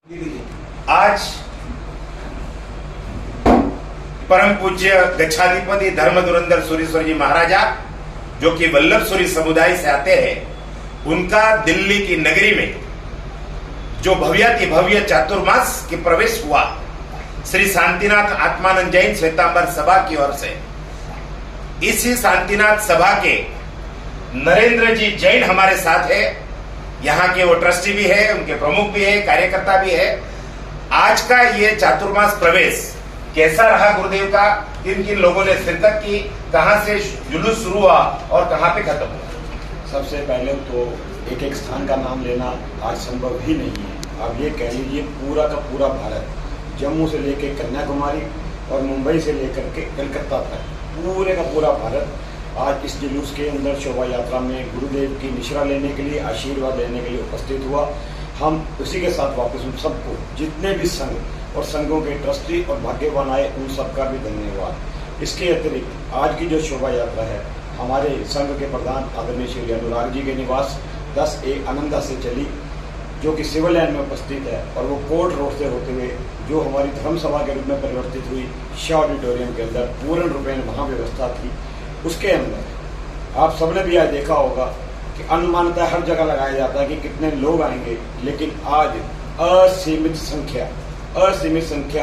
आज परम पूज्य गच्छाधिपति धर्म धुरंधर सुरेश्वर जी महाराजा जो कि वल्लभसुरी समुदाय से आते हैं, उनका दिल्ली की नगरी में जो भव्याति भव्य चातुर्मास की प्रवेश हुआ श्री शांतिनाथ आत्मानंद जैन श्वेतांबर सभा की ओर से। इसी शांतिनाथ सभा के नरेंद्र जी जैन हमारे साथ है। यहाँ के वो ट्रस्टी भी है, उनके प्रमुख भी है, कार्यकर्ता भी है। आज का ये चातुर्मास प्रवेश कैसा रहा गुरुदेव का? किन किन लोगों ने शिरकत की, कहाँ से जुलूस शुरू हुआ और कहाँ पे खत्म हुआ? सबसे पहले तो एक एक स्थान का नाम लेना आज संभव ही नहीं है। आप ये कह लीजिए पूरा का पूरा भारत, जम्मू से लेकर कन्याकुमारी और मुंबई से लेकर के कलकत्ता तक पूरे का पूरा भारत आज इस जुलूस के अंदर शोभा यात्रा में गुरुदेव की निश्रा लेने के लिए, आशीर्वाद लेने के लिए उपस्थित हुआ। हम उसी के साथ वापस उन सबको, जितने भी संघ और संघों के ट्रस्टी और भाग्यवान आए, उन सबका भी धन्यवाद। इसके अतिरिक्त आज की जो शोभा यात्रा है, हमारे संघ के प्रधान आदरणीय श्री अनुराग जी के निवास 10A आनंदा से चली, जो कि सिविल लाइन में उपस्थित है, और वो कोर्ट रोड से होते हुए जो हमारी धर्म सभा के रूप में परिवर्तित हुई शाह ऑडिटोरियम के अंदर, पूर्ण रूप में वहाँ व्यवस्था थी। उसके अंदर आप सबने भी आज देखा होगा कि अनुमानता हर जगह लगाया जाता है कि कितने लोग आएंगे, लेकिन आज असीमित संख्या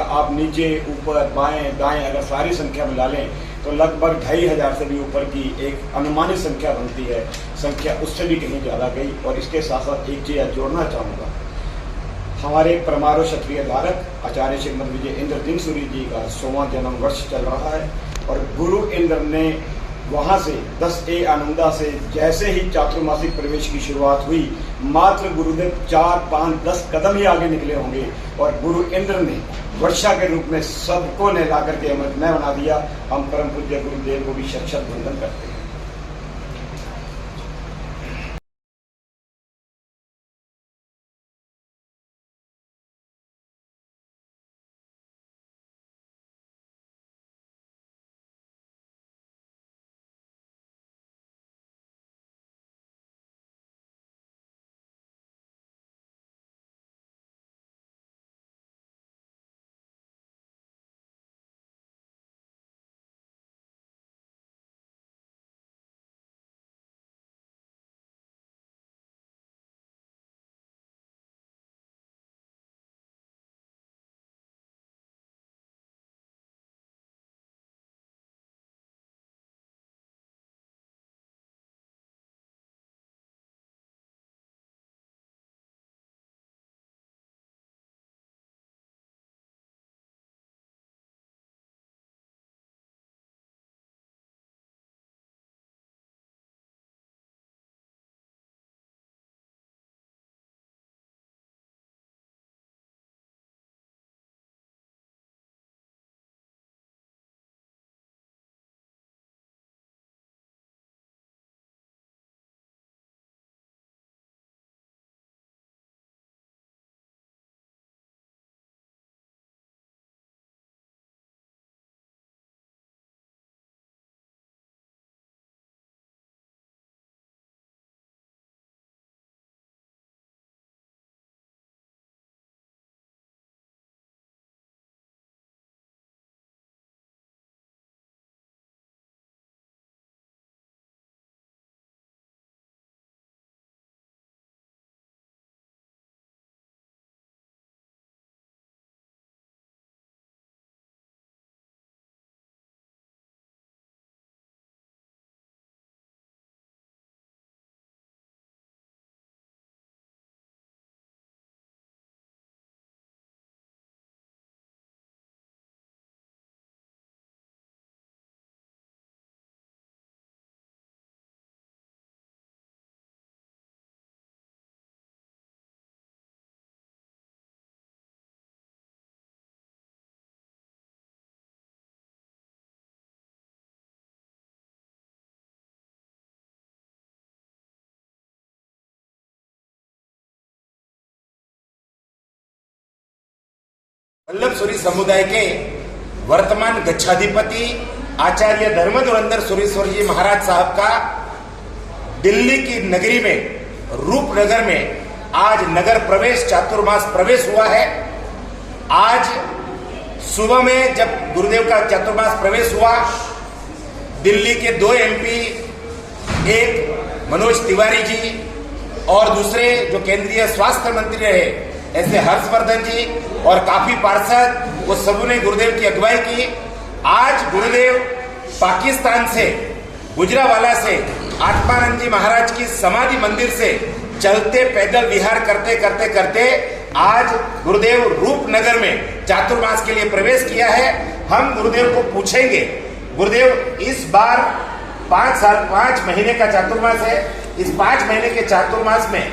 आप नीचे ऊपर बाएं दाएं अगर सारी संख्या मिला लें तो लगभग 2500 से भी ऊपर की एक अनुमानित संख्या बनती है। संख्या उससे भी कहीं ज़्यादा गई। और इसके साथ साथ एक चीज़ जोड़ना चाहूँगा, हमारे परमाणु क्षत्रिय धारक आचार्य श्रीमद विजय इंद्र दिनसूरी जी का 100वां जन्म वर्ष चल रहा है, और गुरु इंद्र ने वहाँ से 10A आनंदा से जैसे ही चातुर्मासिक प्रवेश की शुरुआत हुई, मात्र गुरुदेव 4, 5, 10 कदम ही आगे निकले होंगे और गुरु इंद्र ने वर्षा के रूप में सबको ने ला करके अमृतमय बना दिया। हम परम पूज्य गुरुदेव को भी शत वंदन करते हैं। वल्लभसुरी समुदाय के वर्तमान गच्छाधिपति आचार्य धर्म धुरंधर सुरेश्वर जी महाराज साहब का दिल्ली की नगरी में रूपनगर में आज नगर प्रवेश चातुर्मास प्रवेश हुआ है। आज सुबह में जब गुरुदेव का चातुर्मास प्रवेश हुआ, दिल्ली के 2 MP, एक मनोज तिवारी जी और दूसरे जो केंद्रीय स्वास्थ्य मंत्री रहे ऐसे हर्षवर्धन जी और काफी पार्षद, वो सबों ने गुरुदेव की अगुवाई की। आज गुरुदेव पाकिस्तान से, गुजरावाला से, आत्मानंद जी महाराज की समाधि मंदिर से चलते पैदल विहार करते करते करते आज गुरुदेव रूपनगर में चातुर्मास के लिए प्रवेश किया है। हम गुरुदेव को पूछेंगे, गुरुदेव इस बार 5 महीने का चातुर्मास है। इस 5 महीने के चातुर्मास में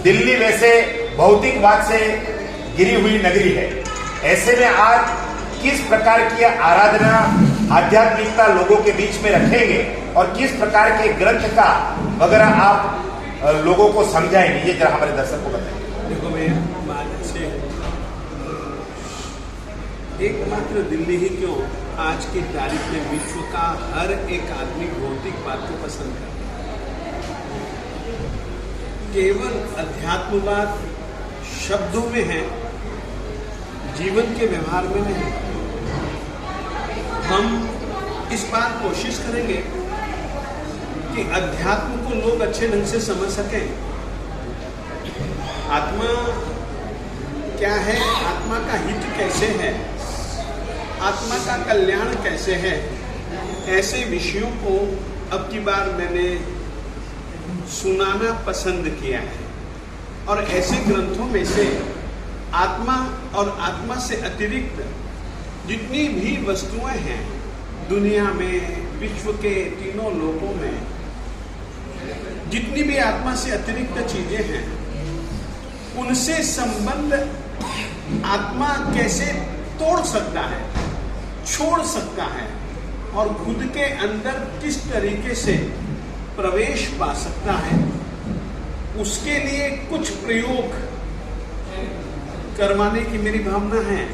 दिल्ली वैसे भौतिकवाद से गिरी हुई नगरी है, ऐसे में आज किस प्रकार की आराधना, आध्यात्मिकता लोगों के बीच में रखेंगे और किस प्रकार के ग्रंथ का वगैरह आप लोगों को समझाएंगे, ये जरा हमारे दर्शक को बताएंगे। देखो मैं बात से एकमात्र दिल्ली ही क्यों, आज की तारीख में विश्व का हर एक आदमी भौतिकवाद को पसंद करता है। केवल अध्यात्मवाद शब्दों में है, जीवन के व्यवहार में नहीं। हम इस बार कोशिश करेंगे कि अध्यात्म को लोग अच्छे ढंग से समझ सकें। आत्मा क्या है, आत्मा का हित कैसे है, आत्मा का कल्याण कैसे है, ऐसे विषयों को अब की बार मैंने सुनाना पसंद किया है। और ऐसे ग्रंथों में से आत्मा और आत्मा से अतिरिक्त जितनी भी वस्तुएं हैं दुनिया में, विश्व के तीनों लोकों में, जितनी भी आत्मा से अतिरिक्त चीजें हैं, उनसे संबंध आत्मा कैसे तोड़ सकता है, छोड़ सकता है और खुद के अंदर किस तरीके से प्रवेश पा सकता है, उसके लिए कुछ प्रयोग करवाने की मेरी भावना है।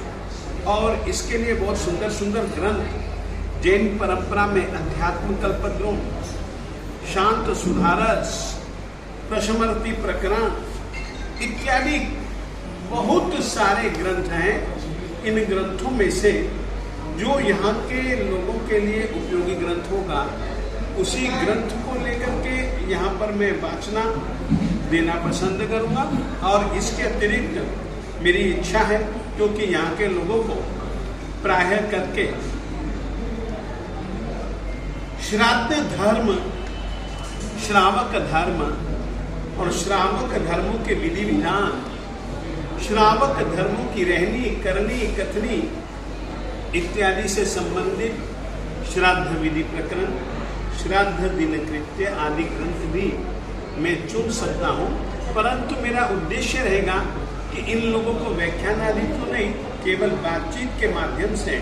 और इसके लिए बहुत सुंदर सुंदर ग्रंथ जैन परंपरा में अध्यात्म कल्पद्रुम, शांत सुधारस, प्रशमर्ति प्रकरण इत्यादि बहुत सारे ग्रंथ हैं। इन ग्रंथों में से जो यहाँ के लोगों के लिए उपयोगी ग्रंथ होगा, उसी ग्रंथ को लेकर के यहाँ पर मैं वाचना देना पसंद करूँगा। और इसके अतिरिक्त मेरी इच्छा है, क्योंकि यहाँ के लोगों को प्रायः करके श्राद्ध धर्म, श्रावक धर्म और श्रावक धर्मों के विधि विधान, श्रावक धर्मों की रहनी करनी कथनी इत्यादि से संबंधित श्राद्ध विधि प्रकरण, श्राद्ध दिन कृत्य आदि ग्रंथ भी मैं चुन सकता हूँ। परंतु मेरा उद्देश्य रहेगा कि इन लोगों को व्याख्यान आदि तो नहीं, केवल बातचीत के माध्यम से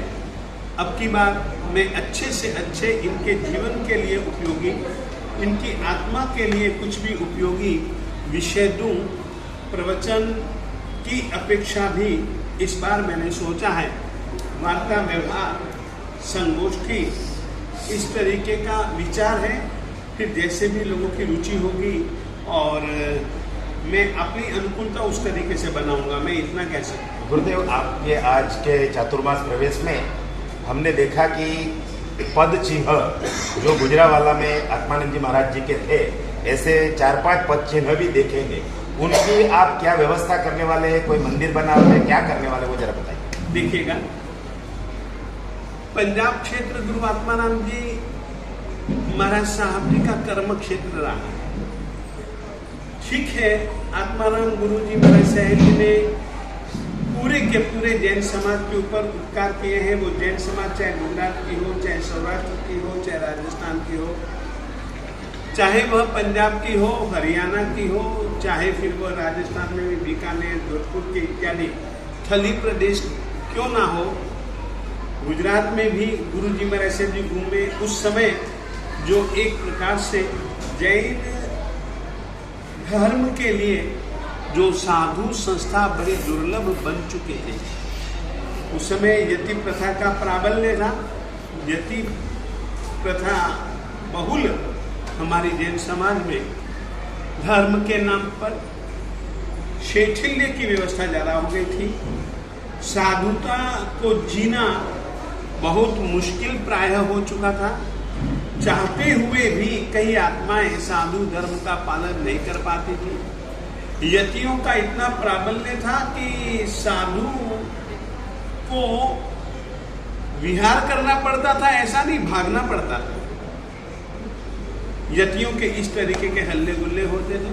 अब की बार मैं अच्छे से अच्छे इनके जीवन के लिए उपयोगी, इनकी आत्मा के लिए कुछ भी उपयोगी विषय दूं। प्रवचन की अपेक्षा भी इस बार मैंने सोचा है वार्ता व्यवहार, संगोष्ठी, इस तरीके का विचार है। फिर जैसे भी लोगों की रुचि होगी और मैं अपनी अनुकूलता उस तरीके से बनाऊंगा, मैं इतना कह सकता हूँ। गुरुदेव, आपके आज के चातुर्मास प्रवेश में हमने देखा कि पद चिन्ह जो गुजरावाला में आत्मानंद जी महाराज जी के थे, ऐसे 4-5 पद चिन्ह भी देखेंगे। उनकी आप क्या व्यवस्था करने वाले हैं? कोई मंदिर बना हुआ है, क्या करने वाले, वो जरा बताइए। देखिएगा, पंजाब क्षेत्र गुरु आत्मानंद जी महाराज साहब जी का कर्म क्षेत्र रहा है। ठीक है, आत्माराम गुरु जी महाराज साहब जी ने पूरे के पूरे जैन समाज के ऊपर उपकार किए हैं। वो जैन समाज चाहे गुजरात की हो, चाहे सौराष्ट्र की हो, चाहे राजस्थान की हो, चाहे वह पंजाब की हो, हरियाणा की हो, चाहे फिर वह राजस्थान में भी बीकानेर, जोधपुर के इत्यादि थली प्रदेश क्यों ना हो, गुजरात में भी गुरु जी महाराज साहब जी घूमे। उस समय जो एक प्रकार से जैन धर्म के लिए जो साधु संस्था बड़े दुर्लभ बन चुके थे, उस समय यति प्रथा का प्राबल्य था। यति प्रथा बहुल हमारी जैन समाज में धर्म के नाम पर शैथिल्य की व्यवस्था ज़्यादा हो गई थी। साधुता को जीना बहुत मुश्किल प्रायः हो चुका था। चाहते हुए भी कई आत्माएं साधु धर्म का पालन नहीं कर पाती थी। यतियों का इतना प्राबल्य था कि साधु को विहार करना पड़ता था, ऐसा नहीं भागना पड़ता था। यतियों के इस तरीके के हल्ले गुल्ले होते थे।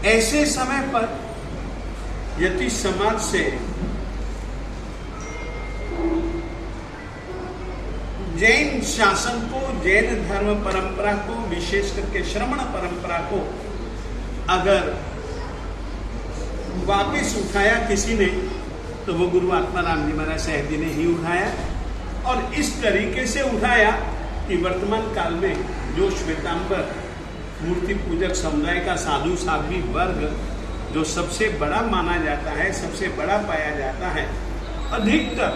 ऐसे समय पर यति समाज से जैन शासन को, जैन धर्म परंपरा को, विशेष करके श्रमण परंपरा को अगर वापिस उठाया किसी ने तो वो गुरु आत्माराम जी महाराज साहेब जी ने ही उठाया। और इस तरीके से उठाया कि वर्तमान काल में जो श्वेतांबर मूर्ति पूजक समुदाय का साधु साध्वी वर्ग जो सबसे बड़ा माना जाता है, सबसे बड़ा पाया जाता है, अधिकतर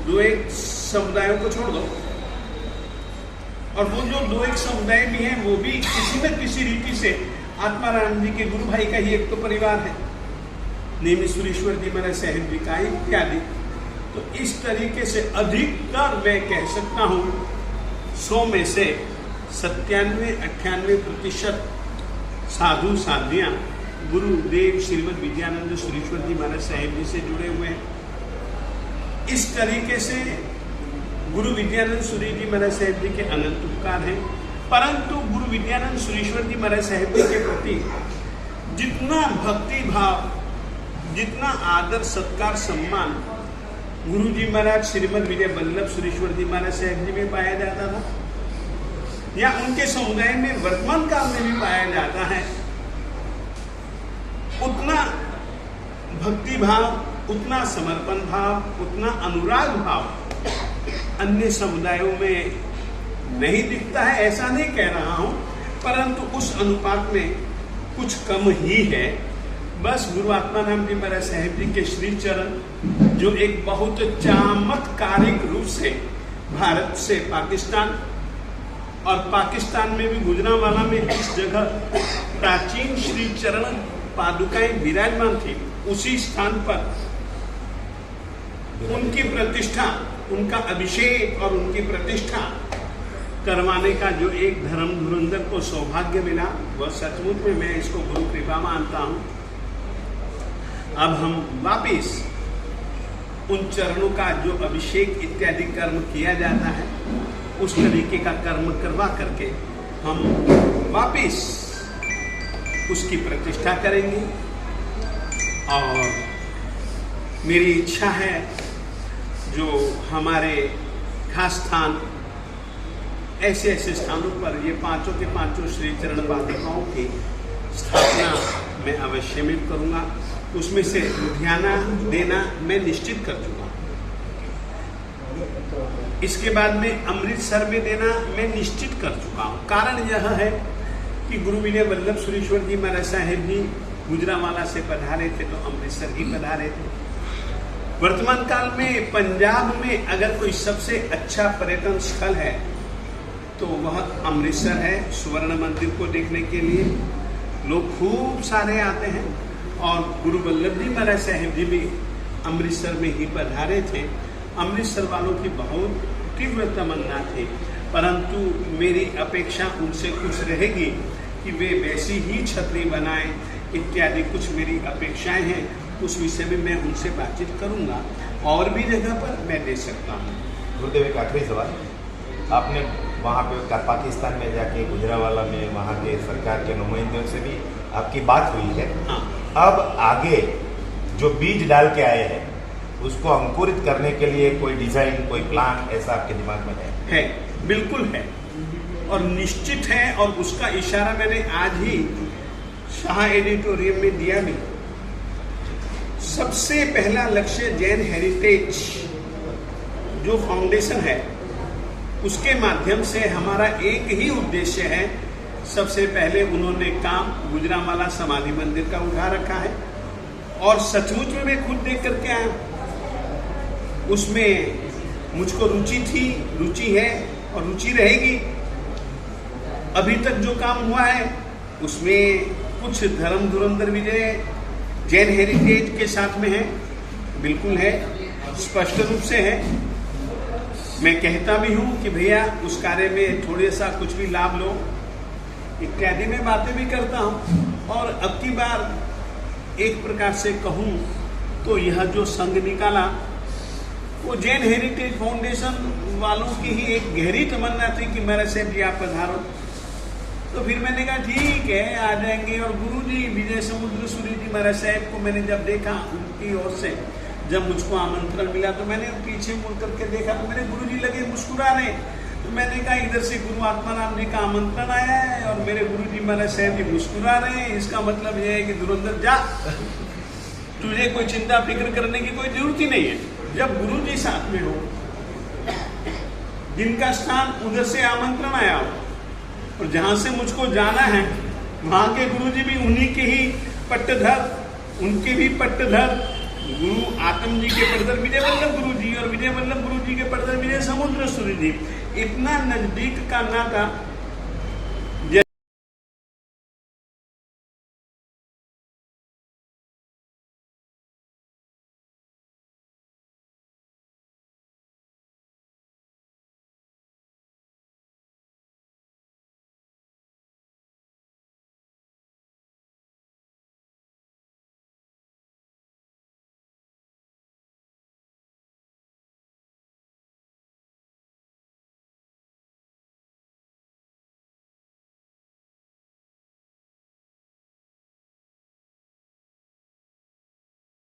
दो एक समुदायों को छोड़ दो, और वो जो दो एक समुदाय भी हैं वो भी किसी न किसी रीति से आत्माराम जी के गुरु भाई का ही एक तो परिवार है, नेमिश्वरेश्वर जी महाराज साहेब जी का इत्यादि। तो इस तरीके से अधिकतर मैं कह सकता हूँ 100 में से 97-98% साधु साध्वियाँ गुरुदेव श्रीमद विद्यानंद सुरेश्वर जी महाराज साहेब जी से जुड़े हुए हैं। इस तरीके से गुरु विद्यानंद सूरी जी महाराज साहेब जी के अनंत उपकार हैं, परंतु गुरु विद्यानंद सुरेश्वर जी महाराज साहेब जी के प्रति जितना भक्ति भाव, जितना आदर सत्कार सम्मान गुरु जी महाराज श्रीमद विजय वल्लभ सुरेश्वर जी महाराज साहेब जी में पाया जाता था या उनके समुदाय में वर्तमान काल में भी पाया जाता है, उतना भक्ति भाव, उतना समर्पण भाव, उतना अनुराग भाव अन्य समुदायों में नहीं दिखता है। ऐसा नहीं कह रहा हूं, परंतु उस अनुपात में कुछ कम ही है। बस गुरु आत्माराम जी महाराज साहेब जी के श्री चरण जो एक बहुत चमत्कारिक रूप से भारत से पाकिस्तान और पाकिस्तान में भी गुजरांवाला में जिस जगह प्राचीन श्री चरण पादुकाएं विराजमान थी, उसी स्थान पर उनकी प्रतिष्ठा, उनका अभिषेक और उनकी प्रतिष्ठा करवाने का जो एक धर्म धुरंधर को सौभाग्य मिला, वह सचमुच में मैं इसको गुरु कृपा मानता हूं। अब हम वापिस उन चरणों का जो अभिषेक इत्यादि कर्म किया जाता है, उस तरीके का कर्म करवा करके हम वापिस उसकी प्रतिष्ठा करेंगे। और मेरी इच्छा है जो हमारे खास स्थान, ऐसे ऐसे स्थानों पर ये पांचों के पांचों श्री चरण पादुकाओं की स्थापना मैं अवश्य में करूँगा। उसमें से लुधियाना देना मैं निश्चित कर चुका हूँ। इसके बाद में अमृतसर में देना मैं निश्चित कर चुका हूँ। कारण यह है कि गुरु विजय वल्लभ सुरेश्वर जी महाराज साहेब जी गुजरांवाला से पधारे थे तो अमृतसर ही पधारे थे। वर्तमान काल में पंजाब में अगर कोई सबसे अच्छा पर्यटन स्थल है तो वह अमृतसर है। स्वर्ण मंदिर को देखने के लिए लोग खूब सारे आते हैं और गुरु वल्लभ जी महाराज साहेब जी भी अमृतसर में ही पधारे थे। अमृतसर वालों की बहुत तीव्र तमन्ना थी, परंतु मेरी अपेक्षा उनसे कुछ रहेगी कि वे वैसी ही छतरी बनाएं इत्यादि कुछ मेरी अपेक्षाएं हैं। उस विषय में मैं उनसे बातचीत करूंगा। और भी जगह पर मैं दे सकता हूँ। गुरुदेव, एक आखिरी सवाल, आपने वहाँ पे पाकिस्तान में जाके गुजरांवाला में वहाँ के सरकार के नुमाइंदों से भी आपकी बात हुई है। हाँ। अब आगे जो बीज डाल के आए हैं उसको अंकुरित करने के लिए कोई डिजाइन, कोई प्लान ऐसा आपके दिमाग में है? बिल्कुल है और निश्चित है। और उसका इशारा मैंने आज ही शाह एडिटोरियम में दिया भी। सबसे पहला लक्ष्य जैन हेरिटेज जो फाउंडेशन है उसके माध्यम से हमारा एक ही उद्देश्य है। सबसे पहले उन्होंने काम गुजरांवाला समाधि मंदिर का उठा रखा है और सचमुच में मैं खुद देख करके आया। उसमें मुझको रुचि थी, रुचि है और रुचि रहेगी। अभी तक जो काम हुआ है उसमें कुछ धर्म धुरंधर विजय जैन हेरिटेज के साथ में है, बिल्कुल है, स्पष्ट रूप से है। मैं कहता भी हूं कि भैया उस कार्य में थोड़े सा कुछ भी लाभ लो, इत्यादि में बातें भी करता हूं। और अब की बार एक प्रकार से कहूं तो यह जो संघ निकाला वो जैन हेरिटेज फाउंडेशन वालों की ही एक गहरी तमन्ना थी कि मेरा साहब जी आप पधारो। तो फिर मैंने कहा ठीक है आ जाएंगे। और गुरुजी विजय समुद्र सूरी जी महाराज साहब को मैंने जब देखा उनकी ओर से जब मुझको आमंत्रण मिला तो मैंने पीछे मुड़ करके देखा तो मेरे गुरुजी लगे मुस्कुरा रहे। तो मैंने कहा इधर से गुरु आत्माराम जी का आमंत्रण आया है और मेरे गुरुजी महाराज साहब जी मुस्कुरा रहे हैं, इसका मतलब यह है कि धुरंधर जा, तुझे कोई चिंता फिक्र करने की कोई जरूरत ही नहीं है। जब गुरु जी साथ में हो, जिनका स्थान उधर से आमंत्रण आया हो और जहां से मुझको जाना है वहां के गुरु जी भी उन्हीं के ही पट्टधर, उनके भी पट्टधर गुरु आत्म जी के पट्टधर विजय वल्लभ गुरु जी और विजय वल्लभ गुरु जी के पट्टधर विजय समुद्र सूरी जी, इतना नजदीक का नाता